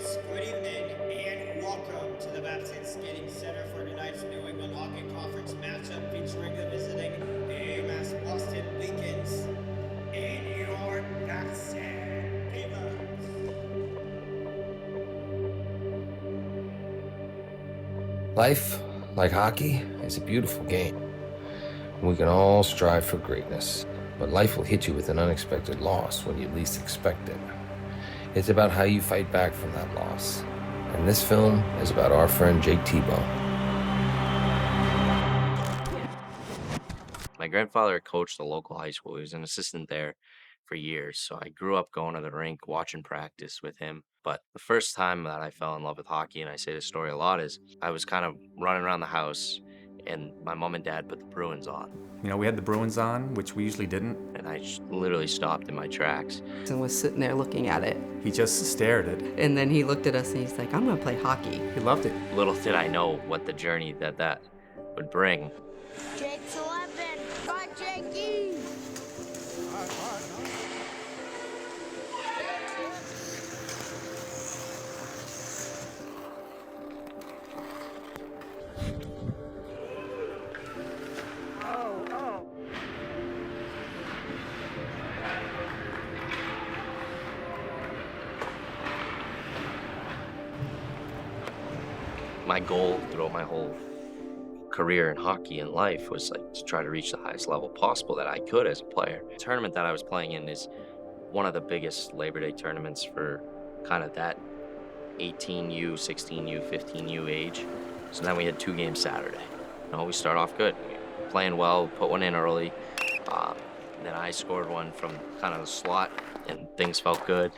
Friends, good evening and welcome to the Babson Skating Center for tonight's New England Hockey Conference matchup featuring the visiting AMS Boston Vikens and your Babson Beavers. Life, like hockey, is a beautiful game. We can all strive for greatness, but life will hit you with an unexpected loss when you least expect it. It's about how you fight back from that loss. And this film is about our friend Jake Thibeault. My grandfather coached a local high school. He was an assistant there for years. So I grew up going to the rink, watching practice with him. But the first time that I fell in love with hockey, and I say this story a lot, is I was kind of running around the house and my mom and dad put the Bruins on. You know, we had the Bruins on, which we usually didn't. And I just literally stopped in my tracks. And was sitting there looking at it. He just stared at it. And then he looked at us and he's like, I'm gonna play hockey. He loved it. Little did I know what the journey that would bring. Jake's 11. Go, Jakey! My goal throughout my whole career in hockey and life was like to try to reach the highest level possible that I could as a player. The tournament that I was playing in is one of the biggest Labor Day tournaments for kind of that 18U, 16U, 15U age. So then we had 2 games Saturday. You know, we start off good, playing well, put one in early. And then I scored one from kind of the slot and things felt good.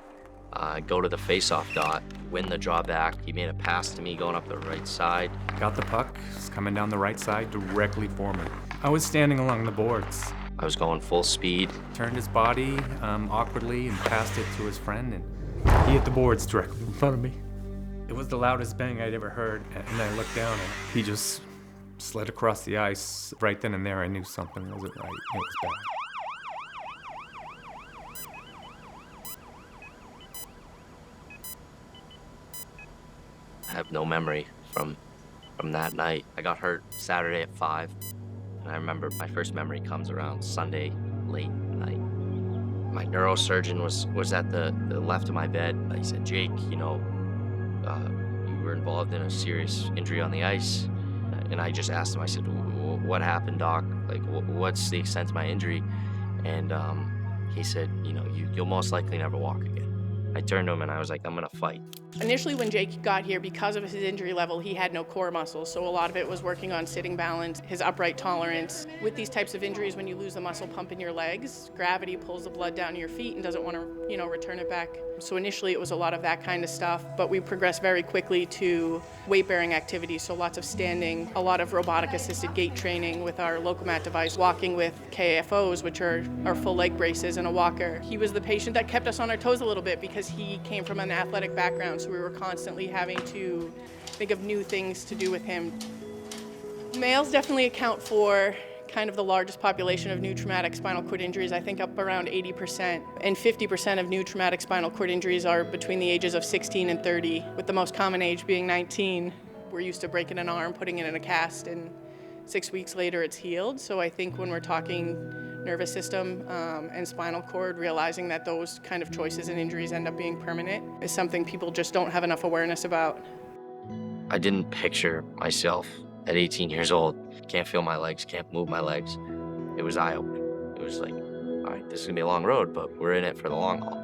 Go to the face-off dot, win the drawback. He made a pass to me going up the right side. Got the puck, was coming down the right side directly for me. I was standing along the boards. I was going full speed. Turned his body awkwardly and passed it to his friend, and he hit the boards directly in front of me. It was the loudest bang I'd ever heard, and I looked down and he just slid across the ice. Right then and there, I knew something wasn't right. It was bad. I have no memory from that night. I got hurt Saturday at 5, and I remember my first memory comes around Sunday late night. My neurosurgeon was at the left of my bed. He said, Jake, you know, you were involved in a serious injury on the ice. And I just asked him, I said, what happened, doc? Like, what's the extent of my injury? And he said, you know, you'll most likely never walk again. I turned to him and I was like, I'm gonna fight. Initially when Jake got here, because of his injury level, he had no core muscles, so a lot of it was working on sitting balance, his upright tolerance. With these types of injuries, when you lose the muscle pump in your legs, gravity pulls the blood down to your feet and doesn't want to, you know, return it back. So initially it was a lot of that kind of stuff, but we progressed very quickly to weight-bearing activities, so lots of standing, a lot of robotic-assisted gait training with our Locomat device, walking with KFOs, which are our full leg braces, and a walker. He was the patient that kept us on our toes a little bit because he came from an athletic background, so we were constantly having to think of new things to do with him. Males definitely account for kind of the largest population of new traumatic spinal cord injuries, I think up around 80%. And 50% of new traumatic spinal cord injuries are between the ages of 16 and 30, with the most common age being 19. We're used to breaking an arm, putting it in a cast, and 6 weeks later it's healed. So I think when we're talking nervous system and spinal cord, realizing that those kind of choices and injuries end up being permanent is something people just don't have enough awareness about. I didn't picture myself at 18 years old. Can't feel my legs, can't move my legs. It was eye-opening. It was like, all right, this is gonna be a long road, but we're in it for the long haul.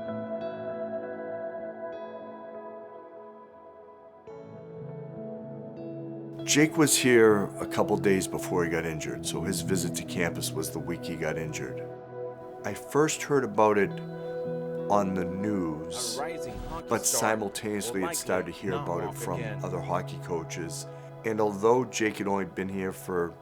Jake was here a couple days before he got injured, so his visit to campus was the week he got injured. I first heard about it on the news, but simultaneously had started to hear about it from other hockey coaches. And although Jake had only been here for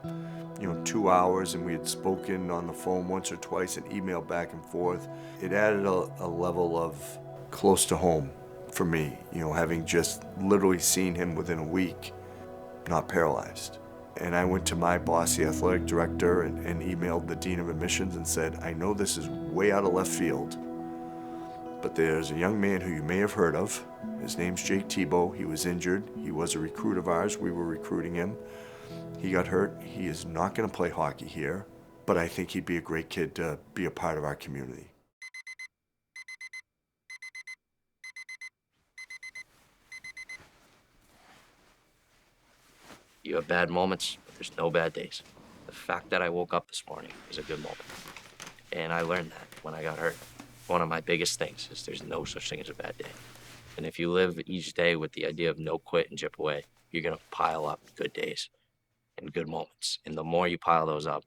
2 hours, and we had spoken on the phone once or twice and emailed back and forth, it added a level of close to home for me, having just literally seen him within a week, not paralyzed. And I went to my boss, the athletic director, and emailed the dean of admissions and said, I know this is way out of left field, But there's a young man who you may have heard of. His name's Jake Thibeault. He was injured. He was a recruit of ours. We were recruiting him. He got hurt. He is not going to play hockey here, but I think he'd be a great kid to be a part of our community. You have bad moments, but there's no bad days. The fact that I woke up this morning is a good moment. And I learned that when I got hurt. One of my biggest things is there's no such thing as a bad day. And if you live each day with the idea of no quit and chip away, you're gonna pile up good days and good moments. And the more you pile those up,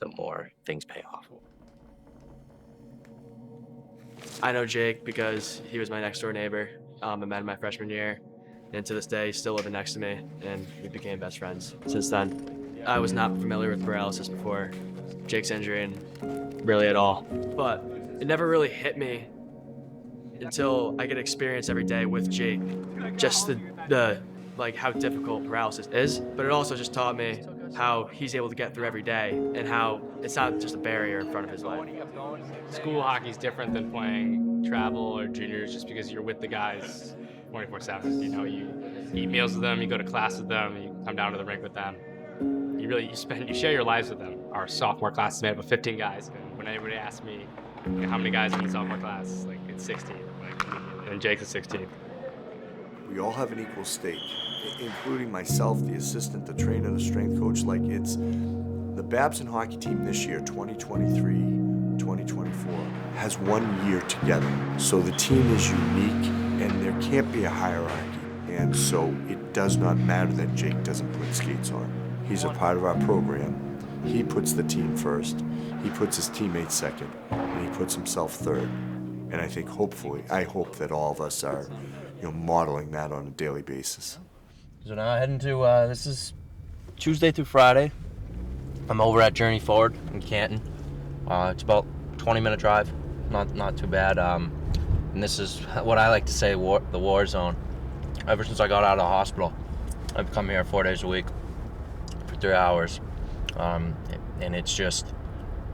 the more things pay off. I know Jake because he was my next door neighbor. I met him my freshman year. And to this day, he's still living next to me, and we became best friends since then. I was not familiar with paralysis before Jake's injury, and really at all. But it never really hit me until I get experience every day with Jake. Just the like how difficult paralysis is, but it also just taught me how he's able to get through every day and how it's not just a barrier in front of his life. School hockey is different than playing travel or juniors just because you're with the guys 24/7. You know, you eat meals with them, you go to class with them, you come down to the rink with them. You share your lives with them. Our sophomore class is made up of 15 guys. And when anybody asks me how many guys in the sophomore class, like it's 16. And Jake's is 16. We all have an equal stake, including myself, the assistant, the trainer, the strength coach. Like it's the Babson hockey team this year, 2023-2024, has 1 year together. So the team is unique and there can't be a hierarchy. And so it does not matter that Jake doesn't put skates on. He's a part of our program. He puts the team first. He puts his teammates second, and he puts himself third. And I think I hope that all of us are, modeling that on a daily basis. So now heading to, this is Tuesday through Friday. I'm over at Journey Forward in Canton. It's about a 20-minute drive, not too bad. And this is what I like to say, the war zone. Ever since I got out of the hospital, I've come here 4 days a week for 3 hours. And it's just,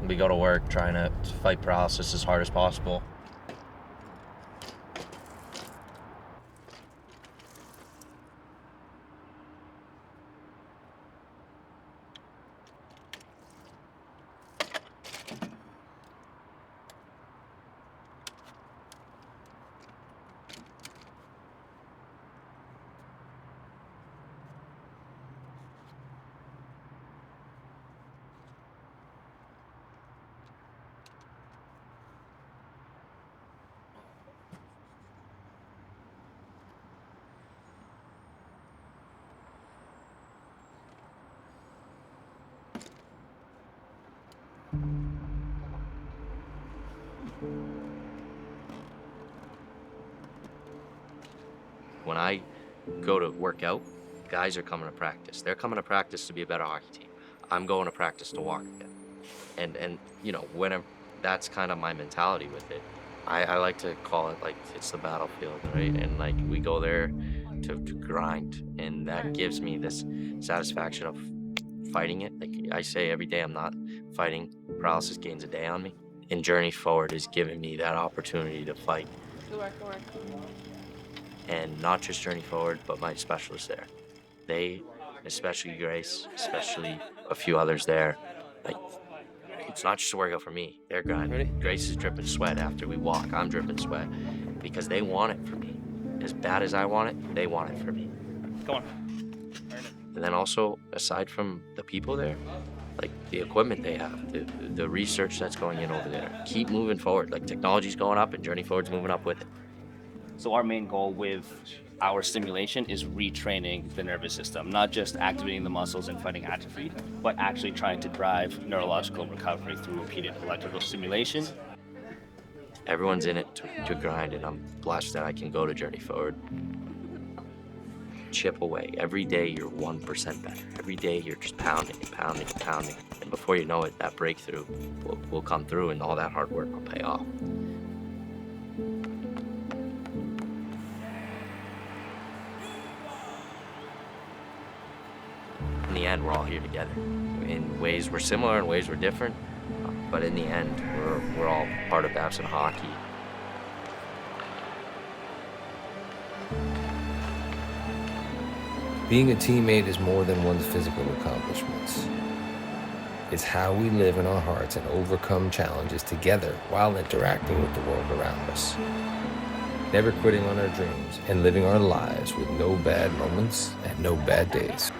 we go to work trying to fight paralysis as hard as possible. When I go to work out, guys are coming to practice. They're coming to practice to be a better hockey team. I'm going to practice to walk again. And whenever, that's kind of my mentality with it. I like to call it like it's the battlefield, right? And like we go there to grind, and that gives me this satisfaction of fighting it. Like I say every day, I'm not fighting. Paralysis gains a day on me. And Journey Forward is giving me that opportunity to fight. And not just Journey Forward, but my specialists there. They, especially Grace, especially a few others there, like, it's not just a workout for me. They're grinding. Ready? Grace is dripping sweat after we walk. I'm dripping sweat because they want it for me. As bad as I want it, they want it for me. Come on. And then also, aside from the people there, like the equipment they have, the research that's going in over there, keep moving forward. Like technology's going up and Journey Forward's moving up with it. So our main goal with our stimulation is retraining the nervous system, not just activating the muscles and fighting atrophy, but actually trying to drive neurological recovery through repeated electrical stimulation. Everyone's in it to grind, and I'm blessed that I can go to Journey Forward. Chip away. Every day you're 1% better. Every day you're just pounding and pounding and pounding. And before you know it, that breakthrough will come through and all that hard work will pay off. In the end, we're all here together. In ways we're similar, in ways we're different, but in the end, we're all part of Babson hockey. Being a teammate is more than one's physical accomplishments. It's how we live in our hearts and overcome challenges together while interacting with the world around us. Never quitting on our dreams and living our lives with no bad moments and no bad days.